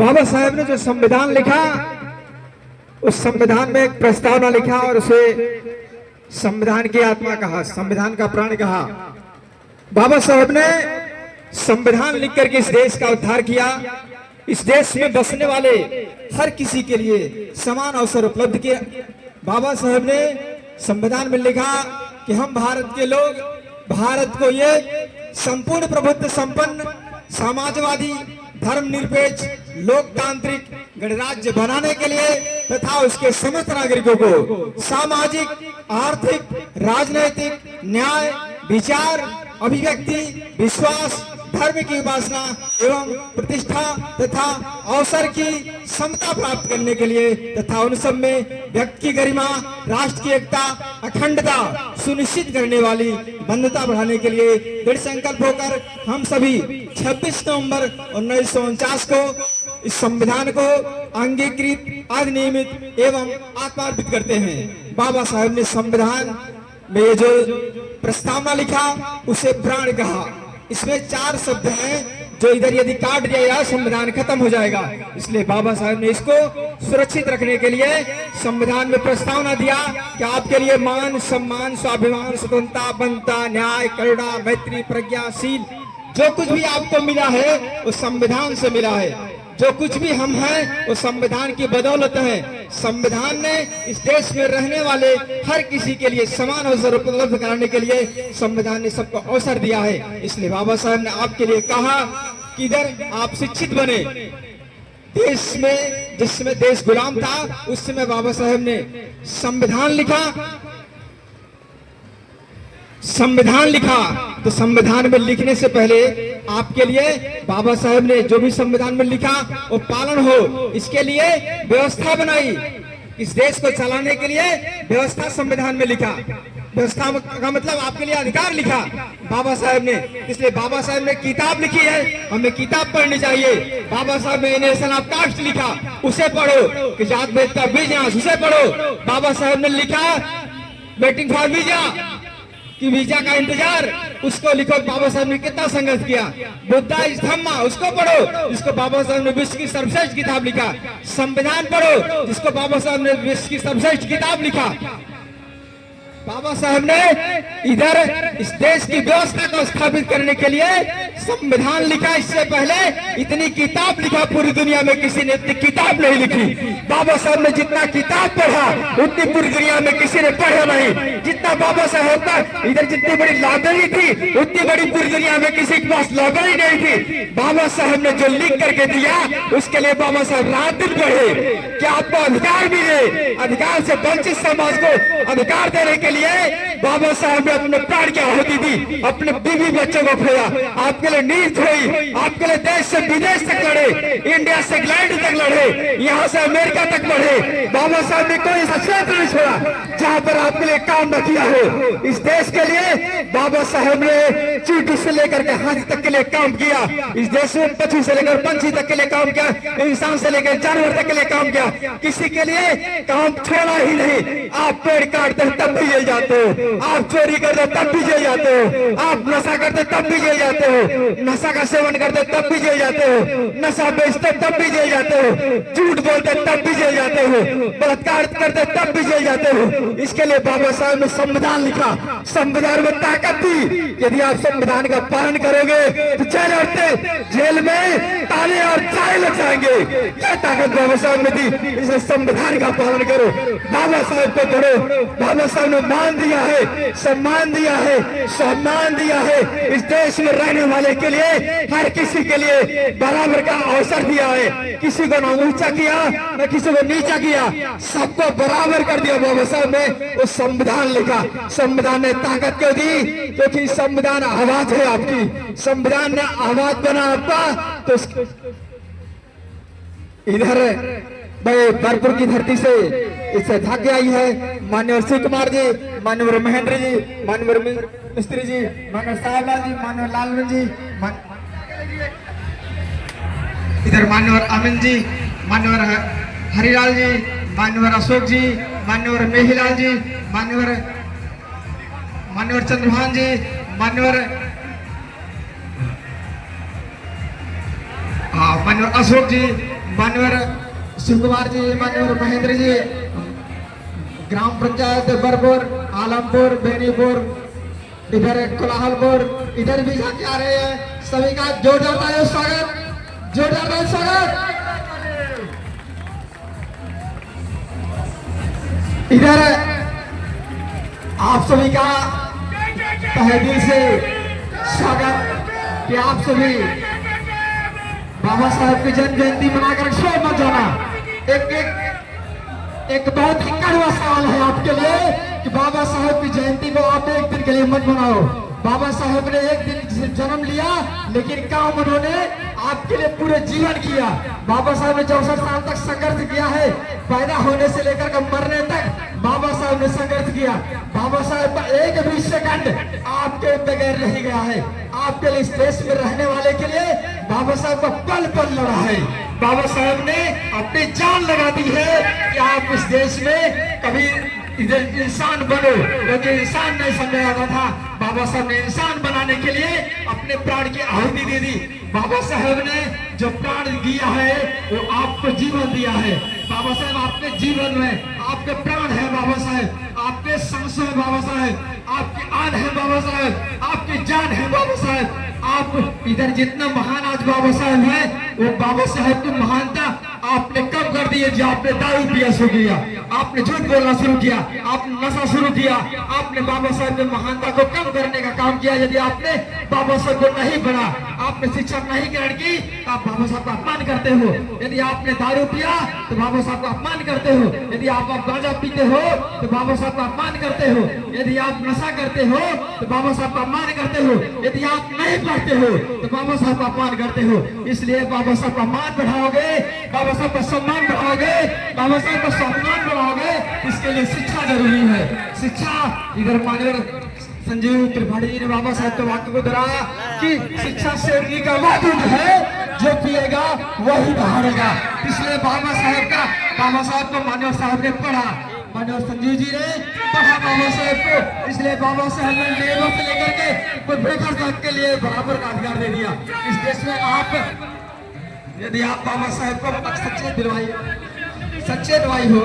बाबा साहेब ने जो संविधान लिखा, उस संविधान में एक प्रस्तावना लिखा और उसे संविधान की आत्मा कहा, संविधान का प्राण कहा। बाबा साहेब ने संविधान लिख करके इस देश का उद्धार किया। इस देश में बसने वाले हर किसी के लिए समान अवसर उपलब्ध किया। बाबा साहेब ने संविधान में लिखा कि हम भारत के लोग भारत को ये संपूर्ण प्रभुत्व संपन्न समाजवादी धर्मनिरपेक्ष लोकतांत्रिक गणराज्य बनाने के लिए तथा उसके समस्त नागरिकों को सामाजिक आर्थिक राजनैतिक न्याय विचार अभिव्यक्ति विश्वास धर्म की उपासना एवं प्रतिष्ठा तथा अवसर की समता प्राप्त करने के लिए तथा उन सब में व्यक्ति की गरिमा राष्ट्र की एकता अखंडता सुनिश्चित करने वाली बंधुता बढ़ाने के लिए दृढ़ संकल्प होकर हम सभी 26 नवंबर 1949 को इस संविधान को अंगीकृत अधिनियमित एवं आत्मार्पित करते हैं। बाबा साहेब ने संविधान में ये जो प्रस्तावना लिखा उसे प्राण कहा। इसमें 4 शब्द हैं जो इधर यदि काट दिया जाए संविधान खत्म हो जाएगा। इसलिए बाबा साहब ने इसको सुरक्षित रखने के लिए संविधान में प्रस्तावना दिया कि आपके लिए मान सम्मान स्वाभिमान स्वतंत्रता बंधुता न्याय करुणा मैत्री प्रज्ञाशील जो कुछ भी आपको मिला है वो संविधान से मिला है। जो कुछ भी हम हैं वो संविधान की बदौलत है। संविधान ने इस देश में रहने वाले हर किसी के लिए समान अवसर उपलब्ध कराने के लिए संविधान ने सबको अवसर दिया है। इसलिए बाबा साहब ने आपके लिए कहा कि इधर आप शिक्षित बने। देश में जिस समय देश गुलाम था उस समय बाबा साहब ने संविधान लिखा तो संविधान में लिखने से पहले आपके लिए बाबा साहब ने जो भी संविधान में लिखा वो पालन हो इसके लिए व्यवस्था बनाई। इस देश को चलाने के लिए व्यवस्था संविधान में लिखा। व्यवस्था का मतलब आपके लिए अधिकार लिखा बाबा साहब ने। इसलिए बाबा साहब ने किताब लिखी है, हमें किताब पढ़नी चाहिए। बाबा साहब ने नेशन ऑफ कास्ट लिखा, उसे पढ़ो। कि जात भेद का बीज उसे पढ़ो। बाबा साहब ने लिखा वेटिंग फॉर वीजा कि वीजा का इंतजार, उसको लिखो। बाबा साहब ने कितना संघर्ष किया। बुद्धा इज धम्मा, उसको पढ़ो जिसको बाबा साहब ने विश्व की सर्वश्रेष्ठ किताब लिखा। संविधान पढ़ो जिसको बाबा साहब ने विश्व की सर्वश्रेष्ठ किताब लिखा। बाबा साहब ने इधर इस देश की व्यवस्था को स्थापित करने के लिए संविधान लिखा। इससे पहले इतनी किताब लिखा, पूरी दुनिया में किसी ने इतनी किताब नहीं लिखी। बाबा साहब ने जितना किताब पढ़ा उतनी पूरी दुनिया में किसी ने पढ़ा नहीं। जितना बाबा साहब का इधर जितनी बड़ी लाइब्रेरी थी उतनी बड़ी पूरी दुनिया में किसी के पास लाइब्रेरी नहीं थी। बाबा साहब ने जो लिख करके दिया उसके लिए बाबा साहब रात दिन पढ़े कि आपको अधिकार मिले। अधिकार से वंचित समाज को अधिकार देने के लिए बाबा साहब ने अपने प्राण की आहुति दी, अपने बीवी बच्चों को खोया, आपके लिए नींद हुई, आपके लिए देश से विदेश तक लड़े, इंडिया से इंग्लैंड तक लड़े, यहाँ से अमेरिका तक बढ़े। बाबा साहब ने कोई ऐसा क्षेत्र नहीं छोड़ा जहाँ पर आपके लिए काम न किया हो। इस देश के लिए बाबा साहब ने चींटी से लेकर के हाथी तक के लिए काम किया। इस देश में पक्षी से लेकर पंछी तक के लिए काम किया, इंसान से लेकर जानवर तक के लिए काम किया। किसी के लिए काम छोड़ा ही नहीं। आप पेड़ काटते हैं तब भी जेल जाते हो, आप चोरी करते तब भी जेल जाते हो, आप नशा करते तब भी जेल जाते हो, नशा का सेवन करते तब भी जेल जाते हो, नशा बेचते तब भी जेल जाते हो, झूठ बोलते तब भी जेल जाते हो, बलात्कार करते तब भी जेल जाते हो। इसके लिए बाबा साहब ने संविधान लिखा। संविधान में ताकत दी। यदि आप संविधान का पालन करोगे तो जेल में ताले और चाय लग जाएंगे। क्या ताकत बाबा साहब ने दी। इसे संविधान का पालन करो, बाबा साहब को करो। बाबा साहब ने मान दिया है, सम्मान दिया है, सम्मान दिया है। इस देश में रहने वाले के लिए हर किसी के लिए बराबर का अवसर दिया है। किसी को न ऊंचा किया न किसी को नीचा किया, सबको बराबर कर दिया। बाबा साहब ने वो संविधान लिखा। संविधान ने ताकत क्यों दी? क्योंकि संविधान आवाज है आपकी। संविधान ने आवाज बना आपका। तो इधर भरपूर की धरती से इससे भाग्य आई है माननीय शिव कुमार जी, माननीय महेंद्र जी, माननीय मिस्त्री जी, माननीय साहबलाल जी, माननीय लालवन जी, इधर माननीय अमिन जी, माननीय हरिलाल जी, माननीय अशोक जी, माननीय मेहिलाल जी, माननीय चंद्रभान जी, माननीय मान्यवर अशोक जी, मान्यवर शिव कुमार जी, मान्यवर महेंद्र जी, ग्राम पंचायत बरपुर, आलमपुर, बेनीपुर, इधर कोलाहलपुर, इधर भी जाके आ रहे हैं। सभी का जोरदार स्वागत, जोरदार स्वागत। इधर आप सभी का तहे दिल से स्वागत कि आप सभी बाबा साहब की जन्म जयंती मनाकर शोर मत जाना। एक बहुत ही कड़वा सवाल है आपके लिए कि बाबा साहब की जयंती को आप एक दिन के लिए मत मनाओ। बाबा साहब ने एक दिन जन्म लिया, लेकिन काम उन्होंने आपके लिए पूरे जीवन किया। बाबा साहब ने 64 साल तक संघर्ष किया है, पैदा होने से लेकर के मरने तक बाबा साहब ने संघर्ष किया। बाबा साहब का एक भी सेकंड आपके बगैर नहीं गया है। आपके लिए इस देश में रहने वाले के लिए बाबा साहब का पल पल लड़ा है। बाबा साहब ने अपनी जान लगा दी है कि आप इस देश में कभी इधर इंसान बनो, क्योंकि इंसान नहीं समझा जाता था। बाबा साहब ने इंसान बनाने के लिए अपने प्राण की आहुति दे दी। बाबा साहब ने जो प्राण दिया है वो आपको जीवन दिया है। बाबा साहब आपके जीवन में आपके प्राण है, बाबा साहब आपके सांस है, बाबा साहब आपकी आन है, बाबा साहब आपकी जान है, बाबा साहब। आप इधर जितना महान आज बाबा साहब है, वो बाबा साहब की महानता आपने कम कर दी है। जो आपने दारू पिया शुरू किया, आपने झूठ बोलना शुरू किया, आपने नशा शुरू किया, आपने बाबा साहब की महानता को कम करने का काम किया। यदि आपने बाबा साहब को नहीं पढ़ा, आपने शिक्षा नहीं ग्रहण की, तो आप बाबा साहब का अपमान करते हो। यदि आपने दारू पिया तो बाबा साहब का अपमान करते हो। यदि आप गांजा पीते हो तो बाबा साहब का अपमान करते हो। यदि आप नशा करते हो तो बाबा साहब का अपमान करते हो। यदि आप नहीं पढ़ते हो तो बाबा साहब का अपमान करते हो। इसलिए बाबा साहब का मान बढ़ाओगे, बाबा साहब का सम्मान बढ़ाओगे, बाबा साहब का सम्मान बढ़ाओगे, इसके लिए शिक्षा जरूरी है। शिक्षा, इधर माननीय संजीव त्रिपाठी जी ने बाबा साहब के वाक्य को दोहराया कि शिक्षा शेरनी का वादुद है, जो पिएगा वही बहारेगा। इसलिए बाबा साहब को मानव साहब ने पढ़ा, मानव संजीव जी ने पढ़ा बाबा साहब को। इसलिए बाबा साहब ने लेबर से लेकर के प्रोफेसर तक के लिए बराबर का अधिकार दे दिया। इस देश में आप यदि आप बाबा साहब को सच्चे दिलवाई हो,